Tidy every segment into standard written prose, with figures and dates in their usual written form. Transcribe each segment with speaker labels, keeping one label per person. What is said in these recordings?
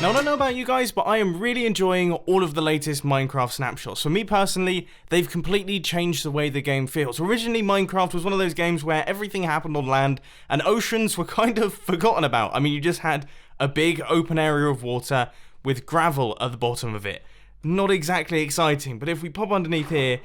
Speaker 1: Now, I don't know about you guys, but I am really enjoying all of the latest Minecraft snapshots. For me personally, they've completely changed the way the game feels. Originally, Minecraft was one of those games where everything happened on land and oceans were kind of forgotten about. I mean, you just had a big open area of water with gravel at the bottom of it. Not exactly exciting, but if we pop underneath here,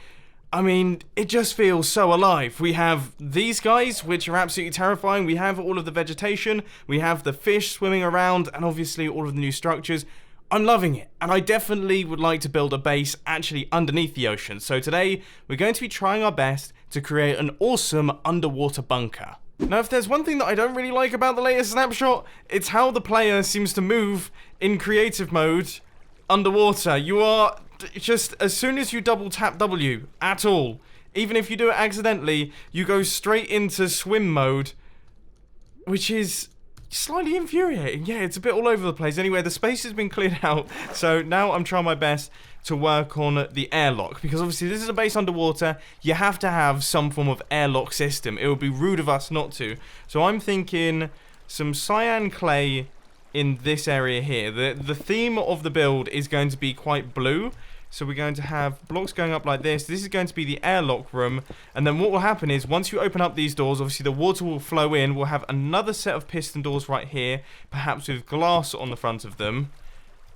Speaker 1: I mean, it just feels so alive. We have these guys, which are absolutely terrifying. We have all of the vegetation. We have the fish swimming around, and obviously all of the new structures. I'm loving it, and I definitely would like to build a base actually underneath the ocean. So today, we're going to be trying our best to create an awesome underwater bunker. Now, if there's one thing that I don't really like about the latest snapshot, it's how the player seems to move in creative mode underwater. You are just, as soon as you double tap W at all, even if you do it accidentally, you go straight into swim mode, which is slightly infuriating. Yeah, it's a bit all over the place. Anyway, the space has been cleared out, so now I'm trying my best to work on the airlock, because obviously this is a base underwater. You have to have some form of airlock system. It would be rude of us not to. So I'm thinking some cyan clay in this area here. The theme of the build is going to be quite blue. So we're going to have blocks going up like this. This is going to be the airlock room. And then what will happen is once you open up these doors, obviously the water will flow in. We'll have another set of piston doors right here, perhaps with glass on the front of them.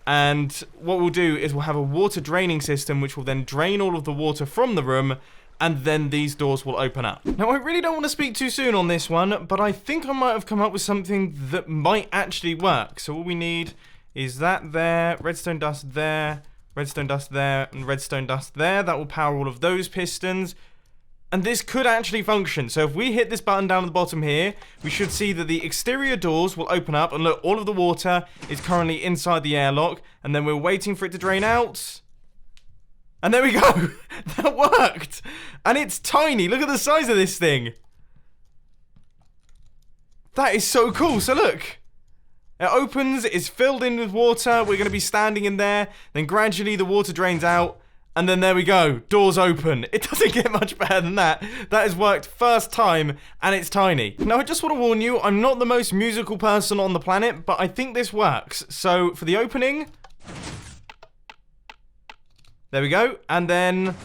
Speaker 1: And what we'll do is we'll have a water draining system, which will then drain all of the water from the room. And then these doors will open up. Now, I really don't want to speak too soon on this one, but I think I might have come up with something that might actually work. So all we need is that there, redstone dust there, redstone dust there, and redstone dust there. That will power all of those pistons. And this could actually function. So if we hit this button down at the bottom here, we should see that the exterior doors will open up. And look, all of the water is currently inside the airlock. And then we're waiting for it to drain out. And there we go. That worked. And it's tiny. Look at the size of this thing. That is so cool. So look. It opens, it's filled in with water, we're going to be standing in there, then gradually the water drains out, and then there we go, doors open. It doesn't get much better than that. That has worked first time, and it's tiny. Now, I just want to warn you, I'm not the most musical person on the planet, but I think this works. So, for the opening, there we go, and then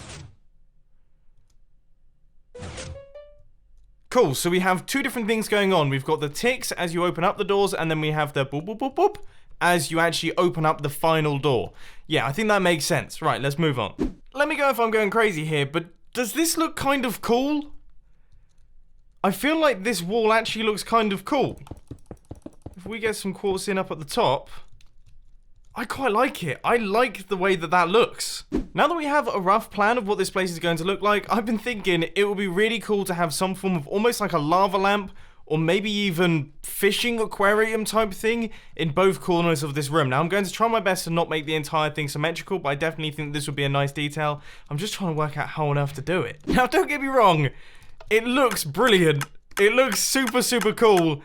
Speaker 1: cool, so we have two different things going on. We've got the ticks as you open up the doors, and then we have the boop, boop, boop, boop as you actually open up the final door. Yeah, I think that makes sense. Right, let's move on. Let me go if I'm going crazy here, but does this look kind of cool? I feel like this wall actually looks kind of cool. If we get some quartz in up at the top, I quite like it. I like the way that that looks. Now that we have a rough plan of what this place is going to look like, I've been thinking it would be really cool to have some form of almost like a lava lamp, or maybe even fishing aquarium type thing in both corners of this room. Now, I'm going to try my best to not make the entire thing symmetrical, but I definitely think this would be a nice detail. I'm just trying to work out how on earth to do it. Now, don't get me wrong. It looks brilliant. It looks super, super cool.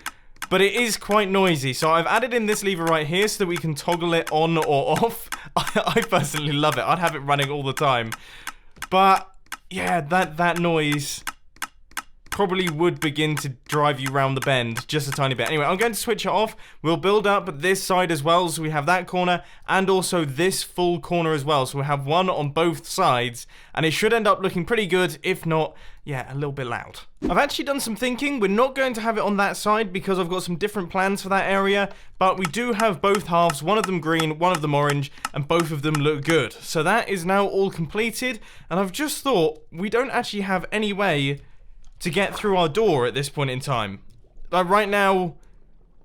Speaker 1: But it is quite noisy, so I've added in this lever right here so that we can toggle it on or off. I personally love it. I'd have it running all the time. But, yeah, that noise probably would begin to drive you round the bend just a tiny bit. Anyway, I'm going to switch it off. We'll build up this side as well, so we have that corner, and also this full corner as well. So we'll have one on both sides, and it should end up looking pretty good, if not, yeah, a little bit loud. I've actually done some thinking. We're not going to have it on that side because I've got some different plans for that area, but we do have both halves, one of them green, one of them orange, and both of them look good. So that is now all completed, and I've just thought we don't actually have any way to get through our door at this point in time. Like right now,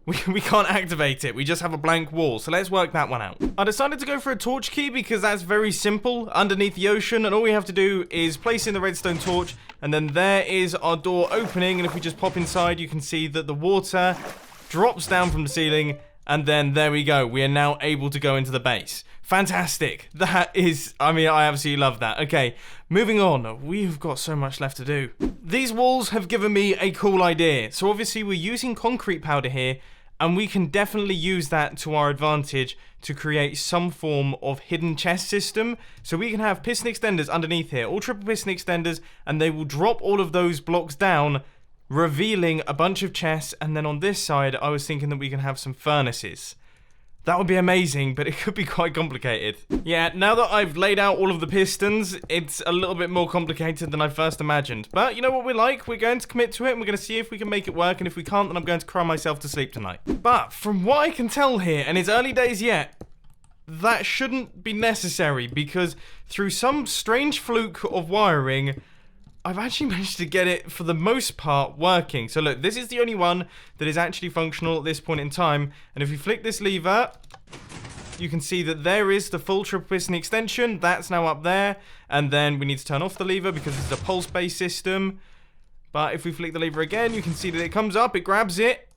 Speaker 1: we can't activate it. We just have a blank wall. So let's work that one out. I decided to go for a torch key because that's very simple underneath the ocean. And all we have to do is place in the redstone torch. And then there is our door opening. And if we just pop inside, you can see that the water drops down from the ceiling. And then there we go. We are now able to go into the base. Fantastic. That is, I mean, I absolutely love that. Okay, moving on. We've got so much left to do. These walls have given me a cool idea. So obviously we're using concrete powder here, and we can definitely use that to our advantage to create some form of hidden chest system. So we can have piston extenders underneath here, all triple piston extenders, and they will drop all of those blocks down, revealing a bunch of chests. And then on this side, I was thinking that we can have some furnaces. That would be amazing, but it could be quite complicated. Yeah, now that I've laid out all of the pistons, it's a little bit more complicated than I first imagined. But you know what we're like? We're going to commit to it, and we're going to see if we can make it work, and if we can't, then I'm going to cry myself to sleep tonight. But from what I can tell here, and it's early days yet, that shouldn't be necessary, because through some strange fluke of wiring, I've actually managed to get it, for the most part, working. So look, this is the only one that is actually functional at this point in time. And if we flick this lever, you can see that there is the full triple piston extension. That's now up there. And then we need to turn off the lever because it's a pulse-based system. But if we flick the lever again, you can see that it comes up, it grabs it,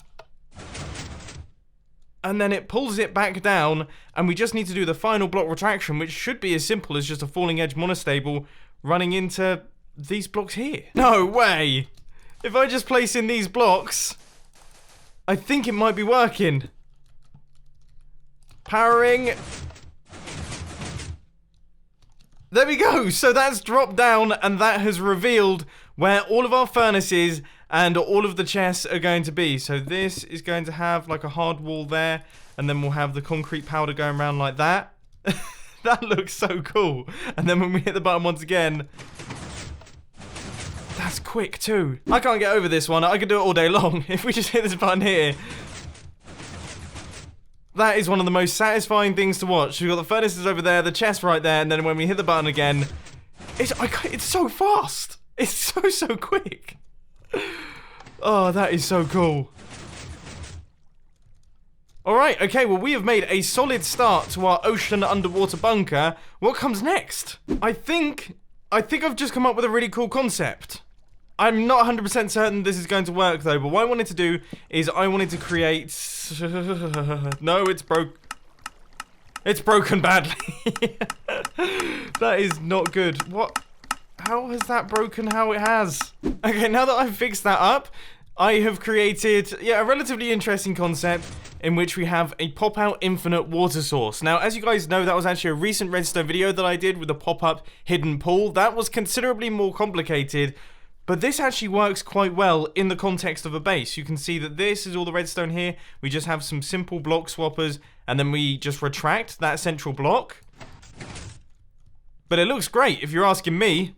Speaker 1: and then it pulls it back down. And we just need to do the final block retraction, which should be as simple as just a falling edge monostable running into these blocks here. No way! If I just place in these blocks, I think it might be working. Powering. There we go! So that's dropped down, and that has revealed where all of our furnaces and all of the chests are going to be. So this is going to have like a hard wall there, and then we'll have the concrete powder going around like that. That looks so cool. And then when we hit the button once again, that's quick too. I can't get over this one. I could do it all day long. If we just hit this button here. That is one of the most satisfying things to watch. We've got the furnaces over there, the chest right there, and then when we hit the button again, it's so fast. It's so quick. Oh, that is so cool. Alright, okay, well we have made a solid start to our ocean underwater bunker. What comes next? I think I've just come up with a really cool concept. I'm not 100% certain this is going to work though, but what I wanted to do is I wanted to create... No, it's broken badly. That is not good. What? How has that broken how it has? Okay, now that I've fixed that up, I have created, a relatively interesting concept in which we have a pop-out infinite water source. Now, as you guys know, that was actually a recent Redstone video that I did with a pop-up hidden pool. That was considerably more complicated, but this actually works quite well in the context of a base. You can see that this is all the redstone here. We just have some simple block swappers, and then we just retract that central block. But it looks great, if you're asking me.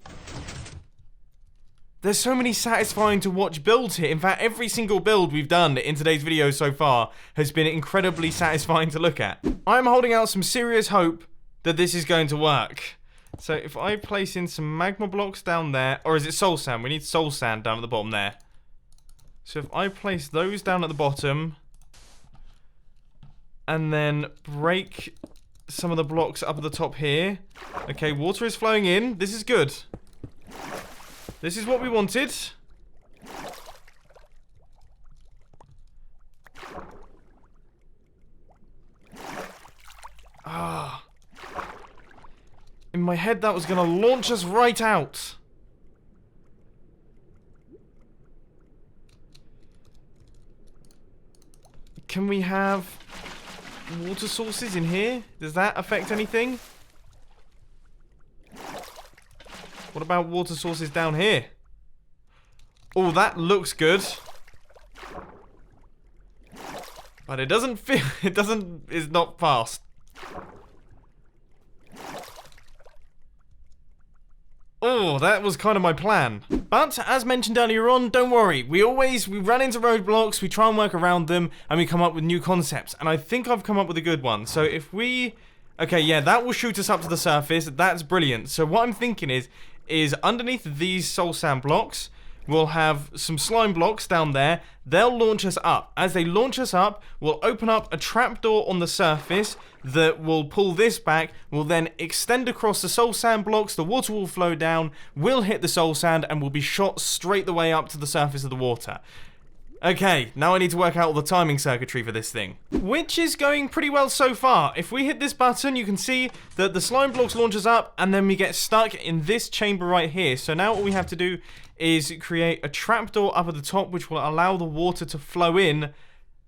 Speaker 1: There's so many satisfying to watch builds here. In fact, every single build we've done in today's video so far has been incredibly satisfying to look at. I'm holding out some serious hope that this is going to work. So if I place in some magma blocks down there, or is it soul sand? We need soul sand down at the bottom there. So if I place those down at the bottom, and then break some of the blocks up at the top here. Okay, water is flowing in. This is good. This is what we wanted. Ah. In my head, that was going to launch us right out. Can we have water sources in here? Does that affect anything? What about water sources down here? Oh, that looks good. But it doesn't feel... It's not fast. Oh, that was kind of my plan. But, as mentioned earlier on, don't worry. We run into roadblocks, we try and work around them, and we come up with new concepts. And I think I've come up with a good one. So if we... Okay, yeah, that will shoot us up to the surface. That's brilliant. So what I'm thinking is underneath these soul sand blocks, we'll have some slime blocks down there. They'll launch us up. As they launch us up, we'll open up a trapdoor on the surface that will pull this back. We'll then extend across the soul sand blocks. The water will flow down. We'll hit the soul sand and we'll be shot straight the way up to the surface of the water. Okay, now I need to work out all the timing circuitry for this thing, which is going pretty well so far. If we hit this button, you can see that the slime blocks launch us up, and then we get stuck in this chamber right here. So now what we have to do is create a trapdoor up at the top, which will allow the water to flow in,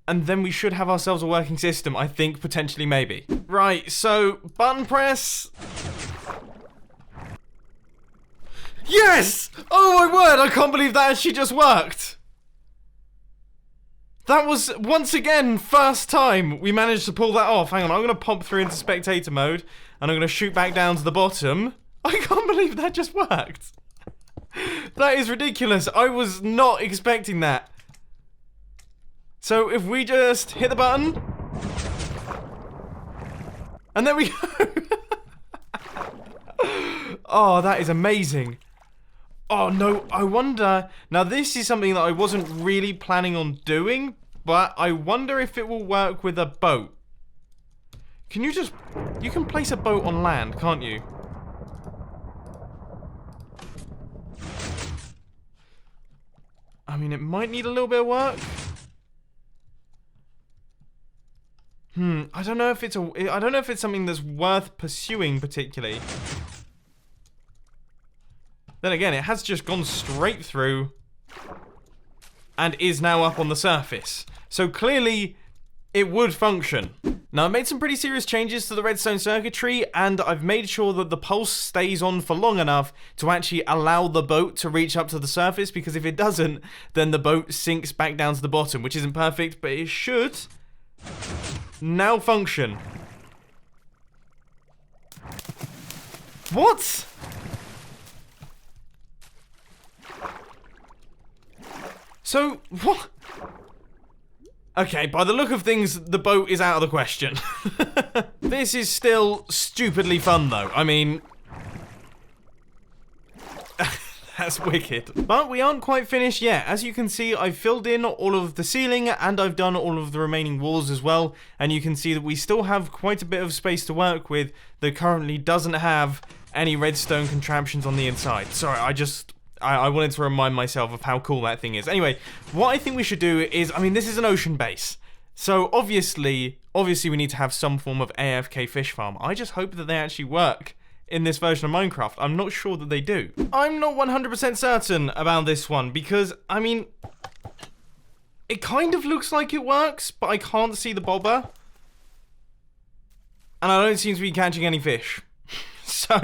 Speaker 1: and then we should have ourselves a working system, I think, potentially, maybe. Right, so, button press. Yes! Oh my word, I can't believe that actually just worked. That was, once again, first time we managed to pull that off. Hang on, I'm going to pop through into spectator mode, and I'm going to shoot back down to the bottom. I can't believe that just worked. That is ridiculous. I was not expecting that. So if we just hit the button, and there we go. Oh, that is amazing. Oh no, I wonder, now this is something that I wasn't really planning on doing, but I wonder if it will work with a boat. Can you just, you can place a boat on land, can't you? I mean, it might need a little bit of work. I don't know if it's something that's worth pursuing particularly. Then again, it has just gone straight through and is now up on the surface. So clearly, it would function. Now, I've made some pretty serious changes to the redstone circuitry, and I've made sure that the pulse stays on for long enough to actually allow the boat to reach up to the surface, because if it doesn't, then the boat sinks back down to the bottom, which isn't perfect, but it should now function. What? So, what? Okay, by the look of things, the boat is out of the question. This is still stupidly fun, though. I mean, that's wicked. But we aren't quite finished yet. As you can see, I've filled in all of the ceiling, and I've done all of the remaining walls as well. And you can see that we still have quite a bit of space to work with that currently doesn't have any redstone contraptions on the inside. Sorry, I wanted to remind myself of how cool that thing is. Anyway, what I think we should do is, I mean, this is an ocean base. So obviously we need to have some form of AFK fish farm. I just hope that they actually work in this version of Minecraft. I'm not sure that they do. I'm not 100% certain about this one because, I mean, it kind of looks like it works, but I can't see the bobber. And I don't seem to be catching any fish. So,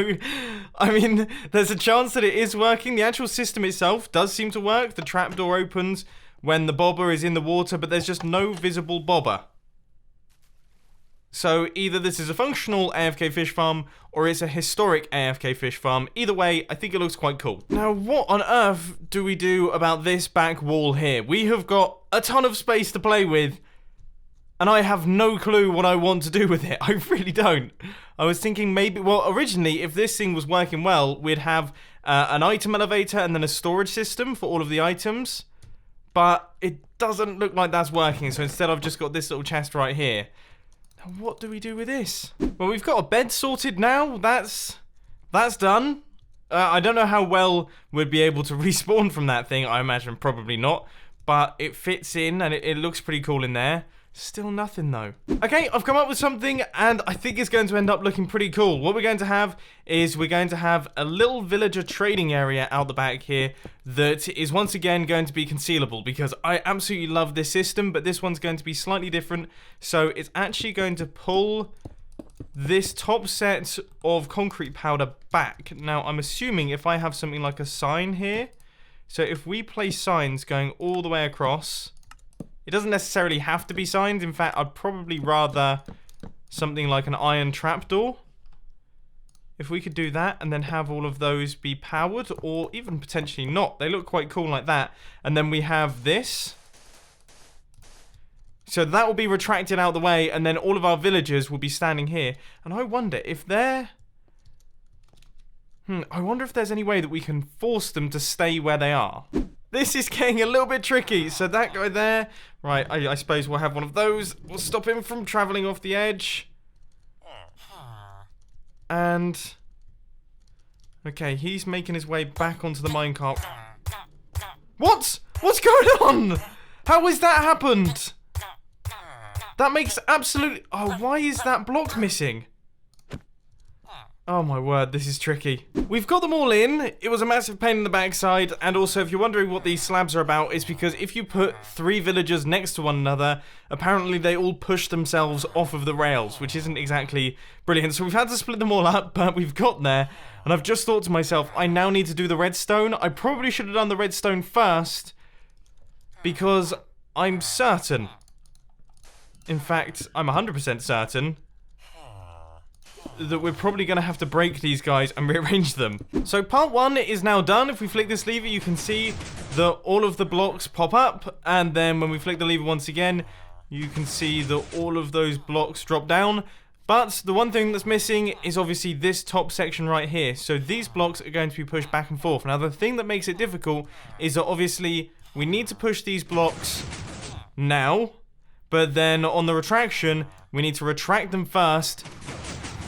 Speaker 1: I mean, there's a chance that it is working. The actual system itself does seem to work. The trapdoor opens when the bobber is in the water, but there's just no visible bobber. So, either this is a functional AFK fish farm, or it's a historic AFK fish farm. Either way, I think it looks quite cool. Now, what on earth do we do about this back wall here? We have got a ton of space to play with, and I have no clue what I want to do with it. I really don't. I was thinking maybe, well, originally, if this thing was working well, we'd have an item elevator and then a storage system for all of the items. But it doesn't look like that's working, so instead I've just got this little chest right here. Now, what do we do with this? Well, we've got a bed sorted now. That's done. I don't know how well we'd be able to respawn from that thing. I imagine probably not. But it fits in, and it looks pretty cool in there. Still nothing though. Okay, I've come up with something and I think it's going to end up looking pretty cool. What we're going to have is we're going to have a little villager trading area out the back here that is once again going to be concealable because I absolutely love this system, but this one's going to be slightly different. So it's actually going to pull this top set of concrete powder back. Now I'm assuming if I have something like a sign here, so if we place signs going all the way across, it doesn't necessarily have to be signs. In fact, I'd probably rather something like an iron trapdoor. If we could do that and then have all of those be powered, or even potentially not. They look quite cool like that. And then we have this. So that will be retracted out the way, and then all of our villagers will be standing here. And I wonder if they're... I wonder if there's any way that we can force them to stay where they are. This is getting a little bit tricky. So that guy there, right, I suppose we'll have one of those. We'll stop him from traveling off the edge. And, okay, he's making his way back onto the minecart. What? What's going on? How has that happened? That makes absolutely... Oh, why is that block missing? Oh my word, this is tricky. We've got them all in. It was a massive pain in the backside, and also if you're wondering what these slabs are about, it's because if you put 3 villagers next to one another, apparently they all push themselves off of the rails, which isn't exactly brilliant. So we've had to split them all up, but we've got there, and I've just thought to myself, I now need to do the redstone. I probably should have done the redstone first, because I'm certain. In fact, I'm 100% certain that we're probably going to have to break these guys and rearrange them. So part 1 is now done. If we flick this lever, you can see that all of the blocks pop up, and then when we flick the lever once again, you can see that all of those blocks drop down. But the one thing that's missing is obviously this top section right here. So these blocks are going to be pushed back and forth. Now the thing that makes it difficult is that obviously we need to push these blocks now, but then on the retraction, we need to retract them first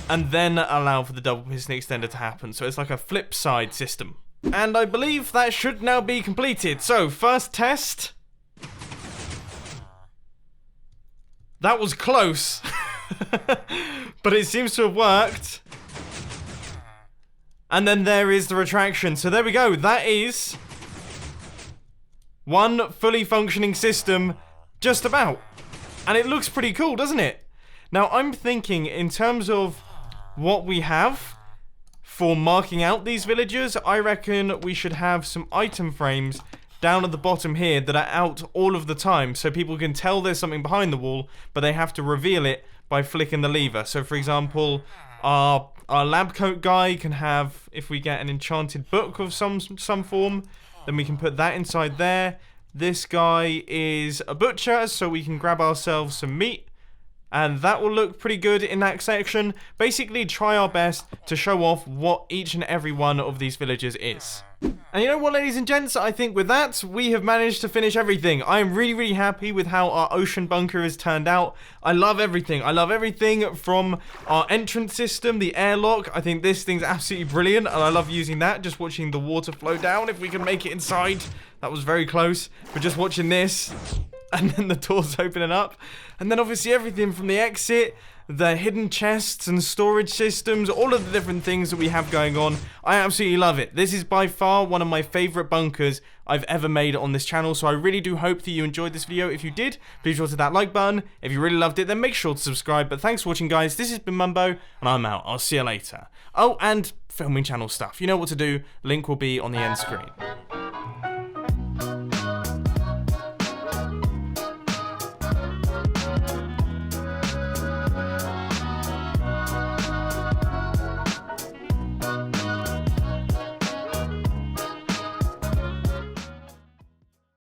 Speaker 1: and then allow for the double piston extender to happen. So it's like a flip side system. And I believe that should now be completed. So first test. That was close. But it seems to have worked. And then there is the retraction. So there we go. That is one fully functioning system, just about. And it looks pretty cool, doesn't it? Now I'm thinking in terms of what we have for marking out these villagers, I reckon we should have some item frames down at the bottom here that are out all of the time, so people can tell there's something behind the wall, but they have to reveal it by flicking the lever. So for example, our lab coat guy can have, if we get an enchanted book of some form, then we can put that inside there. This guy is a butcher, so we can grab ourselves some meat, and that will look pretty good in that section. Basically try our best to show off what each and every one of these villagers is. And you know what, ladies and gents, I think with that, we have managed to finish everything. I am really, really happy with how our ocean bunker has turned out. I love everything. I love everything from our entrance system, the airlock. I think this thing's absolutely brilliant, and I love using that, just watching the water flow down. If we can make it inside, that was very close. But just watching this, and then the doors opening up. And then obviously everything from the exit, the hidden chests and storage systems, all of the different things that we have going on. I absolutely love it. This is by far one of my favorite bunkers I've ever made on this channel, so I really do hope that you enjoyed this video. If you did, please hit that like button. If you really loved it, then make sure to subscribe. But thanks for watching, guys. This has been Mumbo, and I'm out. I'll see you later. Oh, and filming channel stuff. You know what to do. Link will be on the end screen.